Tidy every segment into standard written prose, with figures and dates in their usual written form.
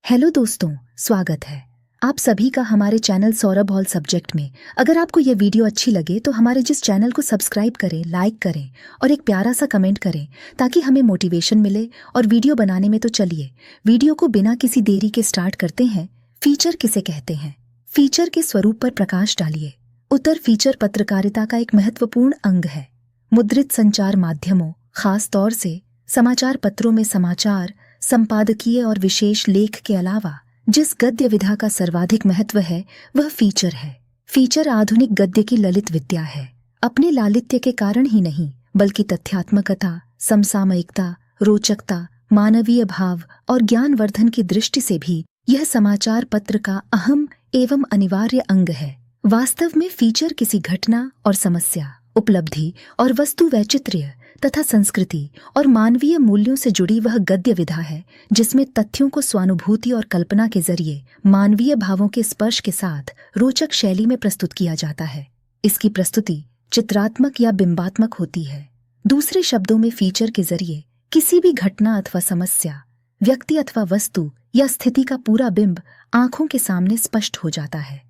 Hello दोस्तों, स्वागत है आप सभी का हमारे चैनल सौरभ ऑल सब्जेक्ट में। अगर आपको ये वीडियो अच्छी लगे तो हमारे जिस चैनल को सब्सक्राइब करें, लाइक करें और एक प्यारा सा कमेंट करें ताकि हमें मोटिवेशन मिले और वीडियो बनाने में। तो चलिए वीडियो को बिना किसी देरी के स्टार्ट करते हैं। फीचर किसे कहते हैं? फीचर के स्वरूप पर प्रकाश डालिए। उत्तर फीचर पत्रकारिता का एक महत्वपूर्ण अंग है। मुद्रित संचार माध्यमों, खास तौर से समाचार पत्रों में समाचार, संपादकीय और विशेष लेख के अलावा जिस गद्य विधा का सर्वाधिक महत्व है वह फीचर है। फीचर आधुनिक गद्य की ललित विद्या है। अपने लालित्य के कारण ही नहीं बल्कि तथ्यात्मकता, समसामयिकता, रोचकता, मानवीय भाव और ज्ञानवर्धन की दृष्टि से भी यह समाचार पत्र का अहम एवं अनिवार्य अंग है। वास्तव में फीचर किसी घटना और समस्या, उपलब्धि और वस्तु वैचित्र्य तथा संस्कृति और मानवीय मूल्यों से जुड़ी वह गद्य विधा है जिसमें तथ्यों को स्वानुभूति और कल्पना के जरिए मानवीय भावों के स्पर्श के साथ रोचक शैली में प्रस्तुत किया जाता है। इसकी प्रस्तुति चित्रात्मक या बिंबात्मक होती है। दूसरे शब्दों में फीचर के जरिए किसी भी घटना अथवा समस्या, व्यक्ति अथवा वस्तु या स्थिति का पूरा बिंब आंखों के सामने स्पष्ट हो जाता है।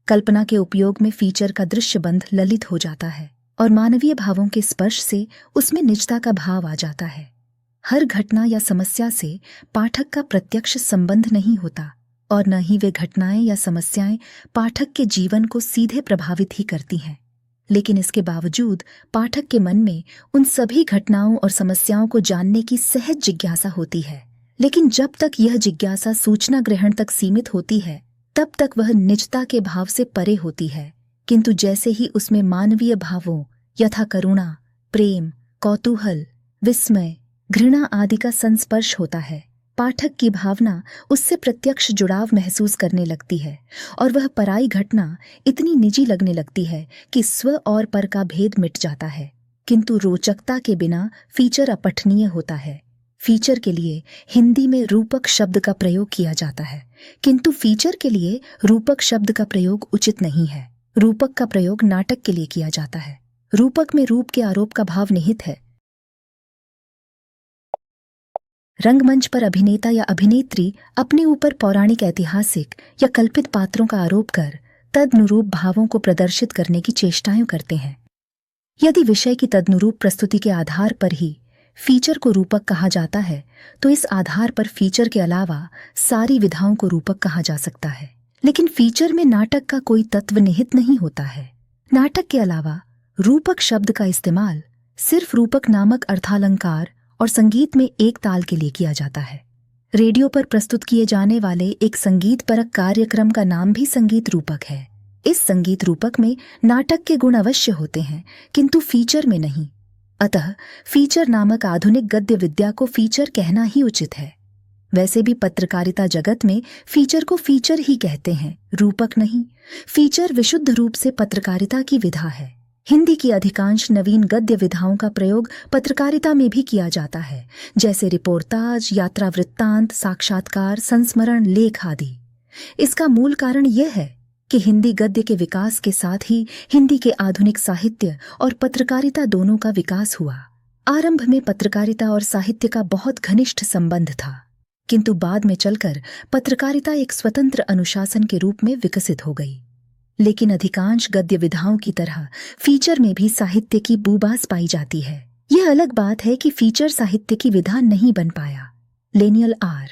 कल्पना के उपयोग में फीचर का दृश्य बंध ललित हो जाता है और मानवीय भावों के स्पर्श से उसमें निजता का भाव आ जाता है। हर घटना या समस्या से पाठक का प्रत्यक्ष संबंध नहीं होता और न ही वे घटनाएं या समस्याएं पाठक के जीवन को सीधे प्रभावित ही करती हैं, लेकिन इसके बावजूद पाठक के मन में उन सभी घटनाओं और समस्याओं को जानने की सहज जिज्ञासा होती है। लेकिन जब तक यह जिज्ञासा सूचना ग्रहण तक सीमित होती है तब तक वह निजता के भाव से परे होती है। किंतु जैसे ही उसमें मानवीय भावों यथा करुणा, प्रेम, कौतूहल, विस्मय, घृणा आदि का संस्पर्श होता है, पाठक की भावना उससे प्रत्यक्ष जुड़ाव महसूस करने लगती है और वह पराई घटना इतनी निजी लगने लगती है कि स्व और पर का भेद मिट जाता है। किंतु रोचकता के बिना फीचर अपठनीय होता है। फीचर के लिए हिंदी में रूपक शब्द का प्रयोग किया जाता है, किंतु फीचर के लिए रूपक शब्द का प्रयोग उचित नहीं है। रूपक का प्रयोग नाटक के लिए किया जाता है। रूपक में रूप के आरोप का भाव निहित है। रंगमंच पर अभिनेता या अभिनेत्री अपने ऊपर पौराणिक, ऐतिहासिक या कल्पित पात्रों का आरोप कर तदनुरूप भावों को प्रदर्शित करने की चेष्टाएं करते हैं। यदि विषय की तदनुरूप प्रस्तुति के आधार पर ही फीचर को रूपक कहा जाता है तो इस आधार पर फीचर के अलावा सारी विधाओं को रूपक कहा जा सकता है। लेकिन फीचर में नाटक का कोई तत्व निहित नहीं होता है। नाटक के अलावा रूपक शब्द का इस्तेमाल सिर्फ रूपक नामक अर्थालंकार और संगीत में एक ताल के लिए किया जाता है। रेडियो पर प्रस्तुत किए जाने वाले एक संगीत परक कार्यक्रम का नाम भी संगीत रूपक है। इस संगीत रूपक में नाटक के गुण अवश्य होते हैं किंतु फीचर में नहीं। अतः फीचर नामक आधुनिक गद्य विद्या को फीचर कहना ही उचित है। वैसे भी पत्रकारिता जगत में फीचर को फीचर ही कहते हैं, रूपक नहीं। फीचर विशुद्ध रूप से पत्रकारिता की विधा है। हिंदी की अधिकांश नवीन गद्य विधाओं का प्रयोग पत्रकारिता में भी किया जाता है, जैसे रिपोर्टाज, यात्रा वृत्तांत, साक्षात्कार, संस्मरण, लेख आदि। इसका मूल कारण यह है कि हिंदी गद्य के विकास के साथ ही हिंदी के आधुनिक साहित्य और पत्रकारिता दोनों का विकास हुआ। आरंभ में पत्रकारिता और साहित्य का बहुत घनिष्ठ संबंध था, किंतु बाद में चलकर पत्रकारिता एक स्वतंत्र अनुशासन के रूप में विकसित हो गई। लेकिन अधिकांश गद्य विधाओं की तरह फीचर में भी साहित्य की बूबास पाई जाती है। यह अलग बात है कि फीचर साहित्य की विधा नहीं बन पाया। लेनियल आर.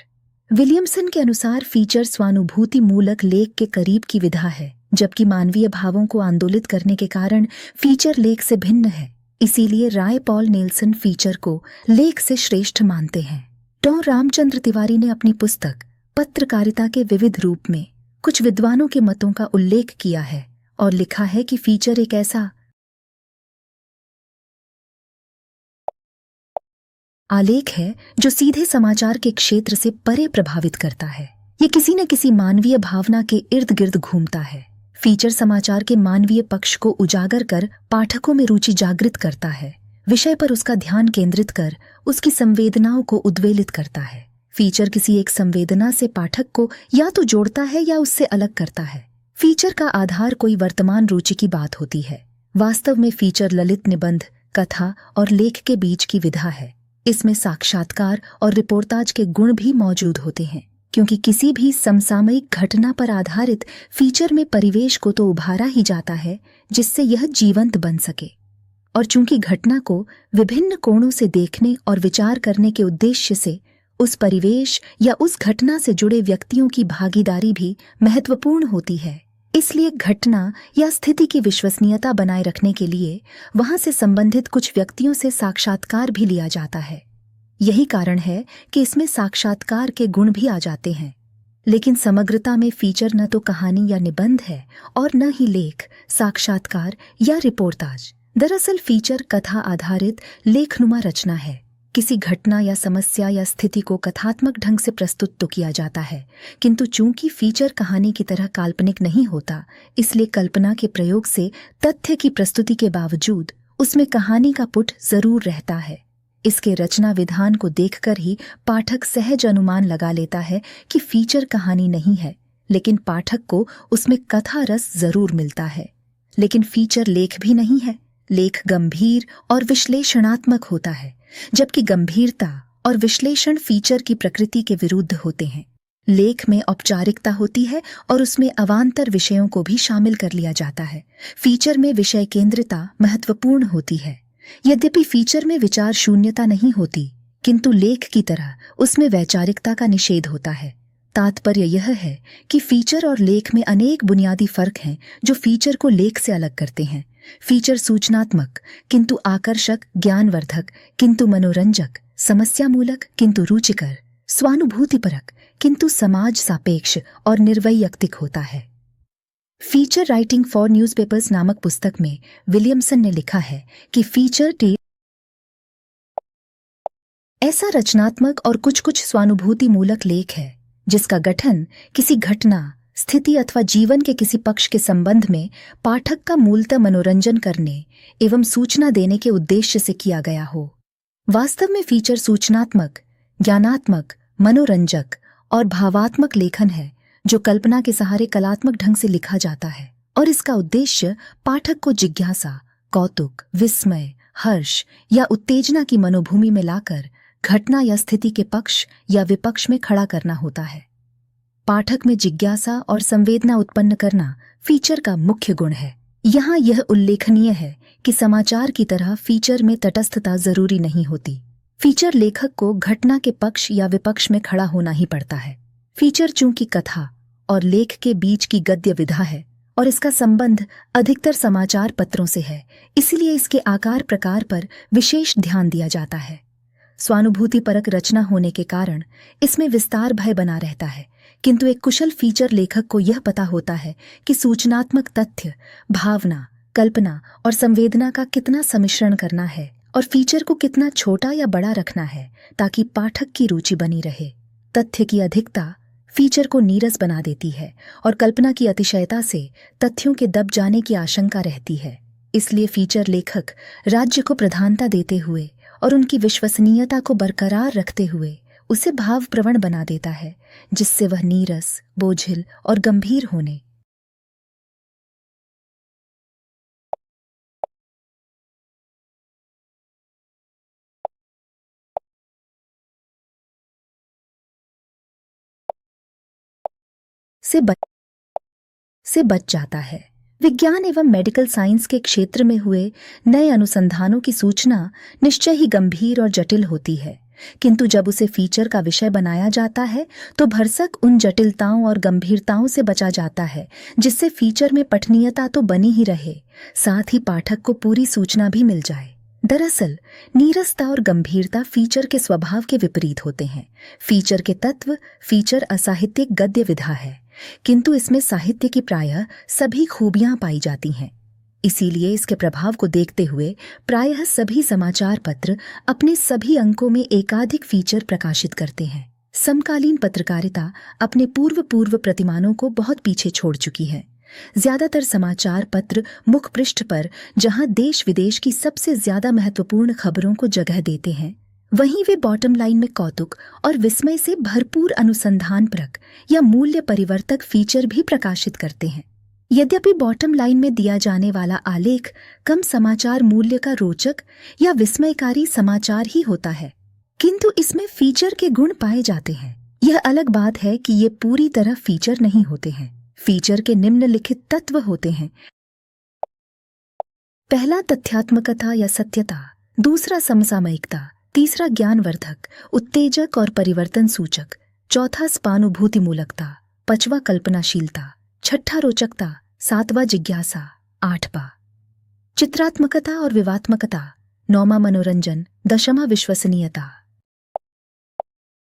विलियमसन के अनुसार फीचर स्वानुभूति मूलक लेख के करीब की विधा है, जबकि मानवीय भावों को आंदोलित करने के कारण फीचर लेख से भिन्न है। इसीलिए राय पॉल नेल्सन फीचर को लेख से श्रेष्ठ मानते हैं। डॉ. रामचंद्र तिवारी ने अपनी पुस्तक पत्रकारिता के विविध रूप में कुछ विद्वानों के मतों का उल्लेख किया है और लिखा है कि फीचर एक ऐसा आलेख है जो सीधे समाचार के क्षेत्र से परे प्रभावित करता है। ये किसी न किसी मानवीय भावना के इर्द गिर्द घूमता है। फीचर समाचार के मानवीय पक्ष को उजागर कर पाठकों में रुचि जागृत करता है, विषय पर उसका ध्यान केंद्रित कर उसकी संवेदनाओं को उद्वेलित करता है। फीचर किसी एक संवेदना से पाठक को या तो जोड़ता है या उससे अलग करता है। फीचर का आधार कोई वर्तमान रुचि की बात होती है। वास्तव में फीचर ललित निबंध, कथा और लेख के बीच की विधा है। इसमें साक्षात्कार और रिपोर्टाज के गुण भी मौजूद होते हैं। क्योंकि किसी भी समसामयिक घटना पर आधारित फीचर में परिवेश को तो उभारा ही जाता है जिससे यह जीवंत बन सके। और चूंकि घटना को विभिन्न कोणों से देखने और विचार करने के उद्देश्य से उस परिवेश या उस घटना से जुड़े व्यक्तियों की भागीदारी भी महत्वपूर्ण होती है, इसलिए घटना या स्थिति की विश्वसनीयता बनाए रखने के लिए वहां से संबंधित कुछ व्यक्तियों से साक्षात्कार भी लिया जाता है। यही कारण है कि इसमें साक्षात्कार के गुण भी आ जाते हैं। लेकिन समग्रता में फीचर न तो कहानी या निबंध है और न ही लेख, साक्षात्कार या रिपोर्टाज। दरअसल फीचर कथा आधारित लेखनुमा रचना है। किसी घटना या समस्या या स्थिति को कथात्मक ढंग से प्रस्तुत तो किया जाता है, किंतु चूंकि फीचर कहानी की तरह काल्पनिक नहीं होता, इसलिए कल्पना के प्रयोग से तथ्य की प्रस्तुति के बावजूद उसमें कहानी का पुट जरूर रहता है। इसके रचना विधान को देखकर ही पाठक सहज अनुमान लगा लेता है कि फीचर कहानी नहीं है, लेकिन पाठक को उसमें कथा रस जरूर मिलता है। लेकिन फीचर लेख भी नहीं है। लेख गंभीर और विश्लेषणात्मक होता है, जबकि गंभीरता और विश्लेषण फीचर की प्रकृति के विरुद्ध होते हैं। लेख में औपचारिकता होती है और उसमें अवान्तर विषयों को भी शामिल कर लिया जाता है। फीचर में विषय केंद्रिता महत्वपूर्ण होती है। यद्यपि फीचर में विचार शून्यता नहीं होती, किंतु लेख की तरह उसमें वैचारिकता का निषेध होता है। तात्पर्य यह है कि फीचर और लेख में अनेक बुनियादी फर्क हैं जो फीचर को लेख से अलग करते हैं। फीचर सूचनात्मक किंतु आकर्षक, ज्ञानवर्धक किंतु मनोरंजक, समस्यामूलक किंतु रुचिकर, स्वानुभूतिपरक किंतु समाज सापेक्ष और निर्वैयक्तिक होता है। फीचर राइटिंग फॉर न्यूज़पेपर्स नामक पुस्तक में विलियमसन ने लिखा है कि फीचर ऐसा रचनात्मक और कुछ स्वानुभूति मूलक लेख है जिसका गठन किसी घटना, स्थिति अथवा जीवन के किसी पक्ष के संबंध में पाठक का मूलतः मनोरंजन करने एवं सूचना देने के उद्देश्य से किया गया हो। वास्तव में फीचर सूचनात्मक, ज्ञानात्मक, मनोरंजक और भावात्मक लेखन है जो कल्पना के सहारे कलात्मक ढंग से लिखा जाता है, और इसका उद्देश्य पाठक को जिज्ञासा, कौतुक, विस्मय, हर्ष या उत्तेजना की मनोभूमि में लाकर घटना या स्थिति के पक्ष या विपक्ष में खड़ा करना होता है। पाठक में जिज्ञासा और संवेदना उत्पन्न करना फीचर का मुख्य गुण है। यहाँ यह उल्लेखनीय है कि समाचार की तरह फीचर में तटस्थता जरूरी नहीं होती। फीचर लेखक को घटना के पक्ष या विपक्ष में खड़ा होना ही पड़ता है। फीचर चूंकि कथा और लेख के बीच की गद्य विधा है और इसका संबंध अधिकतर समाचार पत्रों से है, इसलिए इसके आकार प्रकार पर विशेष ध्यान दिया जाता है। स्वानुभूतिपरक रचना होने के कारण इसमें विस्तार भय बना रहता है, किंतु एक कुशल फीचर लेखक को यह पता होता है कि सूचनात्मक तथ्य, भावना, कल्पना और संवेदना का कितना सम्मिश्रण करना है और फीचर को कितना छोटा या बड़ा रखना है ताकि पाठक की रुचि बनी रहे। तथ्य की अधिकता फीचर को नीरस बना देती है और कल्पना की अतिशयता से तथ्यों के दब जाने की आशंका रहती है। इसलिए फीचर लेखक राज्य को प्रधानता देते हुए और उनकी विश्वसनीयता को बरकरार रखते हुए उसे भावप्रवण बना देता है, जिससे वह नीरस, बोझिल और गंभीर होने से बच जाता है। विज्ञान एवं मेडिकल साइंस के क्षेत्र में हुए नए अनुसंधानों की सूचना निश्चय ही गंभीर और जटिल होती है, किंतु जब उसे फीचर का विषय बनाया जाता है तो भरसक उन जटिलताओं और गंभीरताओं से बचा जाता है, जिससे फीचर में पठनीयता तो बनी ही रहे, साथ ही पाठक को पूरी सूचना भी मिल जाए। दरअसल नीरसता और गंभीरता फीचर के स्वभाव के विपरीत होते हैं। फीचर के तत्व फीचर असाहित्यिक गद्य विधा है, किंतु इसमें साहित्य की प्रायः सभी खूबियां पाई जाती हैं। इसीलिए इसके प्रभाव को देखते हुए प्रायः सभी समाचार पत्र अपने सभी अंकों में एकाधिक फीचर प्रकाशित करते हैं। समकालीन पत्रकारिता अपने पूर्व प्रतिमानों को बहुत पीछे छोड़ चुकी है। ज्यादातर समाचार पत्र मुख पृष्ठ पर जहां देश विदेश की सबसे ज्यादा महत्वपूर्ण खबरों को जगह देते हैं, वहीं वे बॉटम लाइन में कौतुक और विस्मय से भरपूर अनुसंधानपरक या मूल्य परिवर्तक फीचर भी प्रकाशित करते हैं। यद्यपि बॉटम लाइन में दिया जाने वाला आलेख कम समाचार मूल्य का रोचक या विस्मयकारी समाचार ही होता है, किंतु इसमें फीचर के गुण पाए जाते हैं। यह अलग बात है कि ये पूरी तरह फीचर नहीं होते हैं। फीचर के निम्नलिखित तत्व होते हैं। पहला तथ्यात्मकता या सत्यता, दूसरा समसामयिकता, तीसरा ज्ञानवर्धक, उत्तेजक और परिवर्तन सूचक, चौथा स्वानुभूतिमूलकता, पांचवा कल्पनाशीलता, छठा रोचकता, सातवां जिज्ञासा, आठवां चित्रात्मकता और विवात्मकता, नौवां मनोरंजन, दशवां विश्वसनीयता।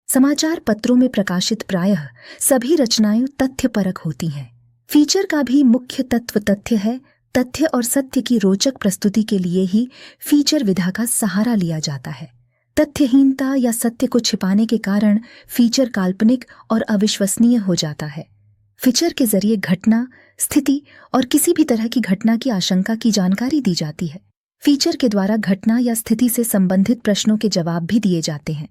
समाचार पत्रों में प्रकाशित प्रायः सभी रचनाएं तथ्यपरक होती हैं। फीचर का भी मुख्य तत्व तथ्य है। तथ्य और सत्य की रोचक प्रस्तुति के लिए ही फीचर विधा का सहारा लिया जाता है। तथ्यहीनता या सत्य को छिपाने के कारण फीचर काल्पनिक और अविश्वसनीय हो जाता है। फीचर के जरिए घटना, स्थिति और किसी भी तरह की घटना की आशंका की जानकारी दी जाती है। फीचर के द्वारा घटना या स्थिति से संबंधित प्रश्नों के जवाब भी दिए जाते हैं।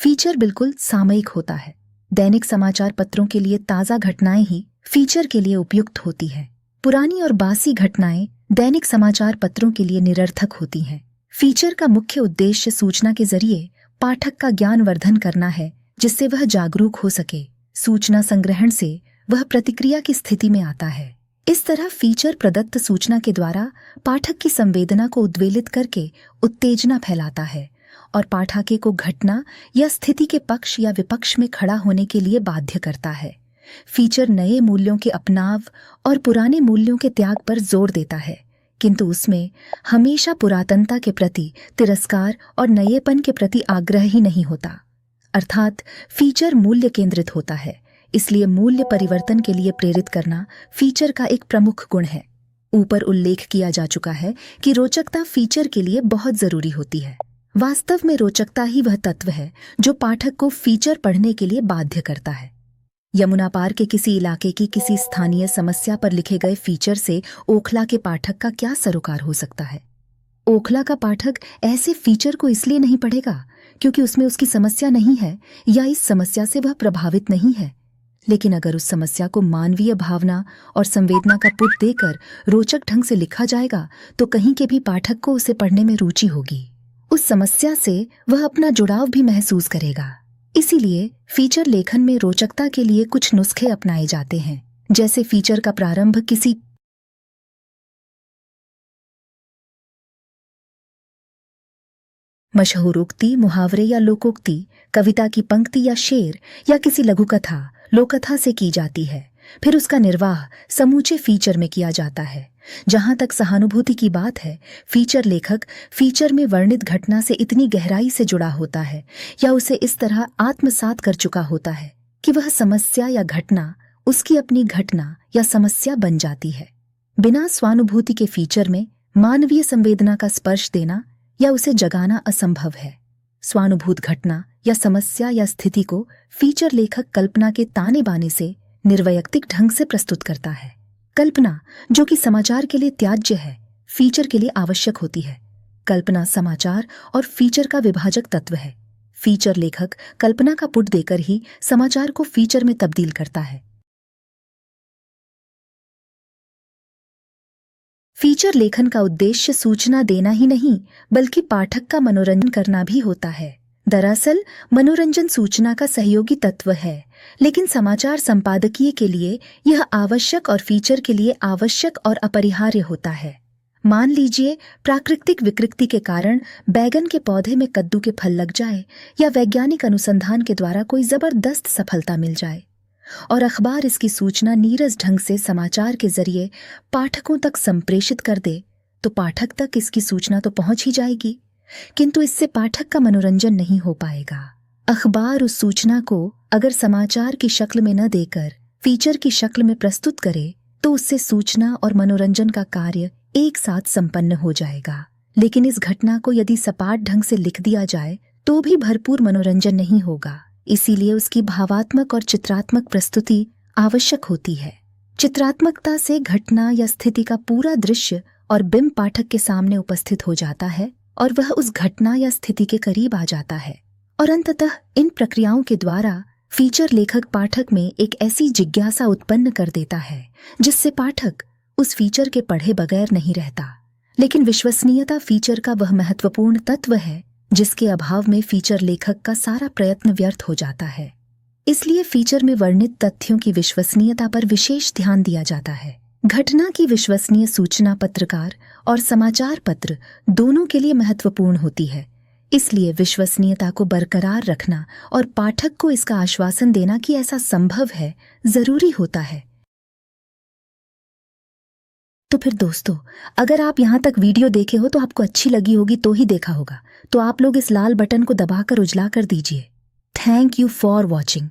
फीचर बिल्कुल सामयिक होता है। दैनिक समाचार पत्रों के लिए ताज़ा घटनाएं ही फीचर के लिए उपयुक्त होती है। पुरानी और बासी घटनाएं दैनिक समाचार पत्रों के लिए निरर्थक होती हैं। फीचर का मुख्य उद्देश्य सूचना के जरिए पाठक का ज्ञानवर्धन करना है, जिससे वह जागरूक हो सके। सूचना संग्रहण से वह प्रतिक्रिया की स्थिति में आता है। इस तरह फीचर प्रदत्त सूचना के द्वारा पाठक की संवेदना को उद्वेलित करके उत्तेजना फैलाता है और पाठक को घटना या स्थिति के पक्ष या विपक्ष में खड़ा होने के लिए बाध्य करता है। फीचर नए मूल्यों के अपनाव और पुराने मूल्यों के त्याग पर जोर देता है, किंतु उसमें हमेशा पुरातनता के प्रति तिरस्कार और नएपन के प्रति आग्रह ही नहीं होता। अर्थात फीचर मूल्य केंद्रित होता है, इसलिए मूल्य परिवर्तन के लिए प्रेरित करना फीचर का एक प्रमुख गुण है। ऊपर उल्लेख किया जा चुका है कि रोचकता फीचर के लिए बहुत जरूरी होती है। वास्तव में रोचकता ही वह तत्व है जो पाठक को फीचर पढ़ने के लिए बाध्य करता है। यमुना पार के किसी इलाके की किसी स्थानीय समस्या पर लिखे गए फीचर से ओखला के पाठक का क्या सरोकार हो सकता है? ओखला का पाठक ऐसे फीचर को इसलिए नहीं पढ़ेगा क्योंकि उसमें उसकी समस्या नहीं है या इस समस्या से वह प्रभावित नहीं है, लेकिन अगर उस समस्या को मानवीय भावना और संवेदना का पुट देकर रोचक ढंग से लिखा जाएगा तो कहीं के भी पाठक को उसे पढ़ने में रुचि होगी। उस समस्या से वह अपना जुड़ाव भी महसूस करेगा। इसीलिए फीचर लेखन में रोचकता के लिए कुछ नुस्खे अपनाए जाते हैं, जैसे फीचर का प्रारंभ किसी मशहूर उक्ति, मुहावरे या लोकोक्ति, कविता की पंक्ति या शेर या किसी लघुकथा, लोककथा से की जाती है। फिर उसका निर्वाह समूचे फीचर में किया जाता है। जहां तक सहानुभूति की बात है, फीचर लेखक फीचर में वर्णित घटना से इतनी गहराई से जुड़ा होता है या उसे इस तरह आत्मसात कर चुका होता है कि वह समस्या या घटना उसकी अपनी घटना या समस्या बन जाती है। बिना स्वानुभूति के फीचर में मानवीय संवेदना का स्पर्श देना या उसे जगाना असंभव है। स्वानुभूत घटना या समस्या या स्थिति को फीचर लेखक कल्पना के ताने बाने से निर्वैयक्तिक ढंग से प्रस्तुत करता है। कल्पना, जो कि समाचार के लिए त्याज्य है, फीचर के लिए आवश्यक होती है। कल्पना समाचार और फीचर का विभाजक तत्व है। फीचर लेखक कल्पना का पुट देकर ही समाचार को फीचर में तब्दील करता है। फीचर लेखन का उद्देश्य सूचना देना ही नहीं, बल्कि पाठक का मनोरंजन करना भी होता है। दरअसल मनोरंजन सूचना का सहयोगी तत्व है, लेकिन समाचार संपादकीय के लिए यह आवश्यक और फीचर के लिए आवश्यक और अपरिहार्य होता है। मान लीजिए प्राकृतिक विकृति के कारण बैगन के पौधे में कद्दू के फल लग जाए या वैज्ञानिक अनुसंधान के द्वारा कोई जबरदस्त सफलता मिल जाए और अखबार इसकी सूचना नीरस ढंग से समाचार के जरिए पाठकों तक संप्रेषित कर दे, तो पाठक तक इसकी सूचना तो पहुंच ही जाएगी, किंतु इससे पाठक का मनोरंजन नहीं हो पाएगा। अखबार उस सूचना को अगर समाचार की शक्ल में न देकर फीचर की शक्ल में प्रस्तुत करे तो उससे सूचना और मनोरंजन का कार्य एक साथ संपन्न हो जाएगा। लेकिन इस घटना को यदि सपाट ढंग से लिख दिया जाए तो भी भरपूर मनोरंजन नहीं होगा। इसीलिए उसकी भावात्मक और चित्रात्मक प्रस्तुति आवश्यक होती है। चित्रात्मकता से घटना या स्थिति का पूरा दृश्य और बिंब पाठक के सामने उपस्थित हो जाता है और वह उस घटना या स्थिति के करीब आ जाता है। और अंततः इन प्रक्रियाओं के द्वारा फीचर लेखक पाठक में एक ऐसी जिज्ञासा उत्पन्न कर देता है जिससे पाठक उस फीचर के पढ़े बगैर नहीं रहता। लेकिन विश्वसनीयता फीचर का वह महत्वपूर्ण तत्व है जिसके अभाव में फीचर लेखक का सारा प्रयत्न व्यर्थ हो जाता है। इसलिए फीचर में वर्णित तथ्यों की विश्वसनीयता पर विशेष ध्यान दिया जाता है। घटना की विश्वसनीय सूचना पत्रकार और समाचार पत्र दोनों के लिए महत्वपूर्ण होती है, इसलिए विश्वसनीयता को बरकरार रखना और पाठक को इसका आश्वासन देना कि ऐसा संभव है, जरूरी होता है। तो फिर दोस्तों, अगर आप यहाँ तक वीडियो देखे हो तो आपको अच्छी लगी होगी तो ही देखा होगा, तो आप लोग इस लाल बटन को दबाकर उजला कर दीजिए। Thank you for watching.